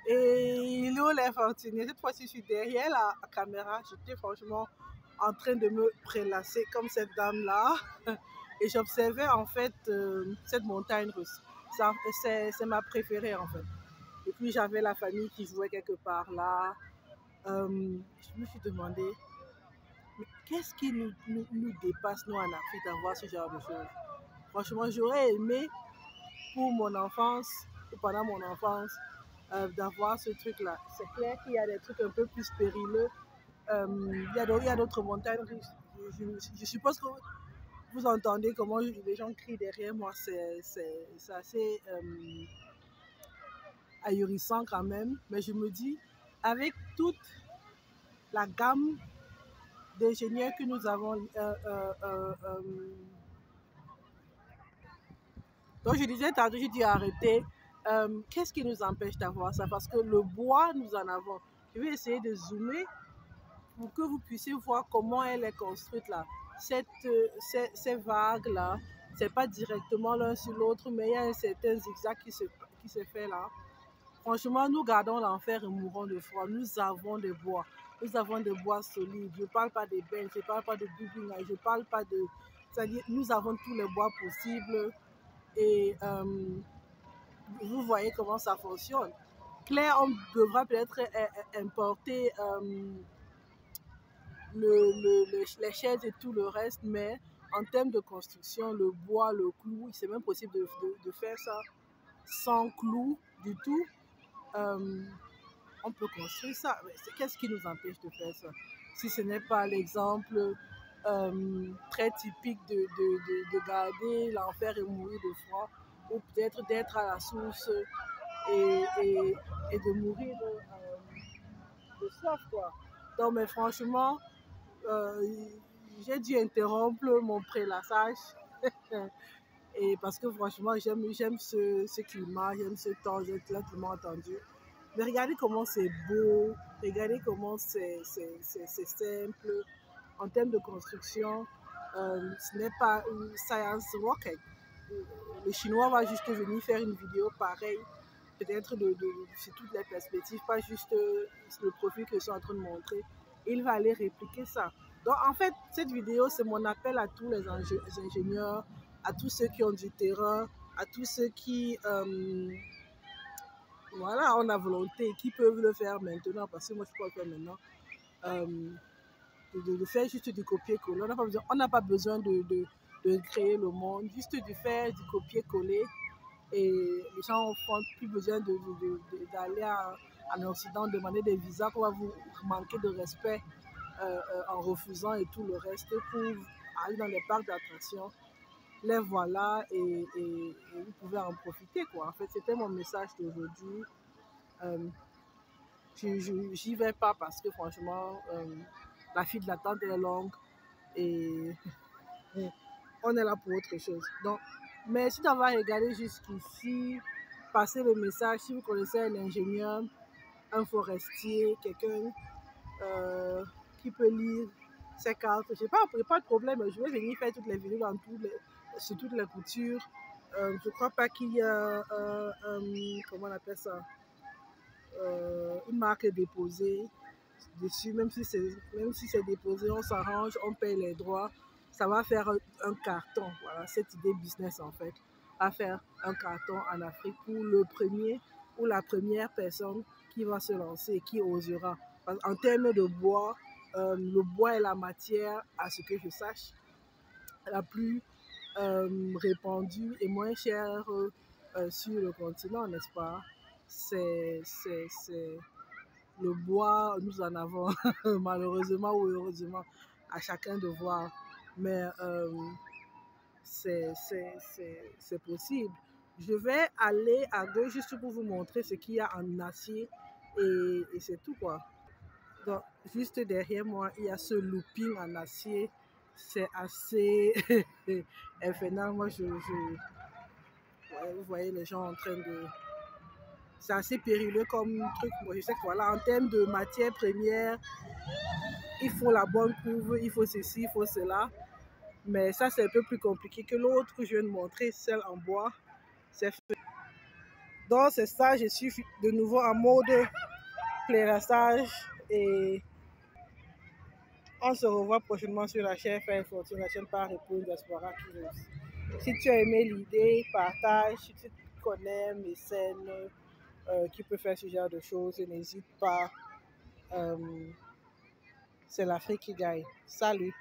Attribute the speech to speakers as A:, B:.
A: Et il est où l'infortuné? Cette fois-ci, je suis derrière la caméra. J'étais franchement en train de me prélasser comme cette dame-là. Et j'observais en fait cette montagne russe. C'est ma préférée en fait. Et puis j'avais la famille qui jouait quelque part là. Je me suis demandé, mais qu'est-ce qui nous dépasse, nous, en Afrique, d'avoir ce genre de choses? Franchement, j'aurais aimé, pour mon enfance, ou pendant mon enfance, d'avoir ce truc-là. C'est clair qu'il y a des trucs un peu plus périlleux. Il y a d'autres montagnes riches. Je suppose que vous entendez comment les gens crient derrière moi. C'est assez ahurissant quand même. Mais je me dis, avec toute la gamme d'ingénieurs que nous avons. Donc je disais tantôt, j'ai dû arrêter. Qu'est-ce qui nous empêche d'avoir ça? Parce que le bois, nous en avons. Je vais essayer de zoomer pour que vous puissiez voir comment elle est construite là. Ces vagues-là, c'est pas directement l'un sur l'autre, mais il y a un certain zigzag qui se fait là. Franchement, nous gardons l'enfer et mourons de froid. Nous avons des bois. Nous avons des bois solides. Je ne parle pas des benches, je ne parle pas de bubinga, je ne parle pas de... C'est-à-dire, nous avons tous les bois possibles. Et vous voyez comment ça fonctionne. Claire, on devra peut-être importer les chaises et tout le reste, mais en termes de construction, le bois, le clou, c'est même possible de faire ça sans clou du tout. On peut construire ça. Qu'est-ce qui nous empêche de faire ça? Si ce n'est pas l'exemple très typique de garder l'enfer et mourir de froid, ou peut-être d'être à la source et de mourir de soif, quoi. Donc, mais franchement, j'ai dû interrompre mon prélassage. Et parce que franchement, j'aime ce climat, j'aime ce temps, j'ai clairement entendu. Mais regardez comment c'est beau, regardez comment c'est simple. En termes de construction, ce n'est pas une science rocket. Le Chinois va juste venir faire une vidéo pareille, peut-être sur toutes les perspectives, pas juste le profil que je suis en train de montrer. Il va aller répliquer ça. Donc en fait, cette vidéo, c'est mon appel à tous les ingénieurs, à tous ceux qui ont du terrain, à tous ceux qui... voilà, on a volonté, qui peuvent le faire maintenant, parce que moi je peux le faire maintenant, de faire juste du copier-coller. On n'a pas besoin de créer le monde, juste de faire du copier-coller. Et les gens n'ont plus besoin d'aller en Occident demander des visas qu'on va vous manquer de respect en refusant et tout le reste pour aller dans les parcs d'attractions. Les voilà et vous pouvez en profiter, quoi. En fait, c'était mon message d'aujourd'hui. J'y vais pas parce que franchement, la file d'attente est longue et on est là pour autre chose. Donc, merci d'avoir regardé jusqu'ici. Passez le message. Si vous connaissez un ingénieur, un forestier, quelqu'un qui peut lire ces cartes, je n'ai pas de problème. Je vais venir faire toutes les vidéos sur toutes les coutures. Je ne crois pas qu'il y a comment on appelle ça, une marque déposée dessus. Même si c'est déposé, on s'arrange, on paye les droits. Ça va faire un carton. Voilà, cette idée business en fait, va faire un carton en Afrique pour le premier ou la première personne qui va se lancer et qui osera. En termes de bois, le bois est la matière, à ce que je sache, la plus répandue et moins chère sur le continent, n'est-ce pas? C'est le bois, nous en avons malheureusement ou heureusement, à chacun de voir. Mais c'est possible. Je vais aller à gauche juste pour vous montrer ce qu'il y a en acier et c'est tout, quoi. Donc, juste derrière moi, il y a ce looping en acier. C'est assez infernal. Moi, ouais, vous voyez les gens en train de... C'est assez périlleux comme truc. Moi, je sais que voilà, en termes de matière première, il faut la bonne couve, il faut ceci, il faut cela. Mais ça, c'est un peu plus compliqué que l'autre que je viens de montrer, celle en bois. C'est fait. Donc c'est ça, je suis de nouveau en mode plairassage et on se revoit prochainement sur la chaîne Faire Fortune, la chaîne par Époux Diaspora Tourisme. Si tu as aimé l'idée, partage. Si tu connais mes scènes qui peuvent faire ce genre de choses, n'hésite pas. C'est l'Afrique qui gagne. Salut!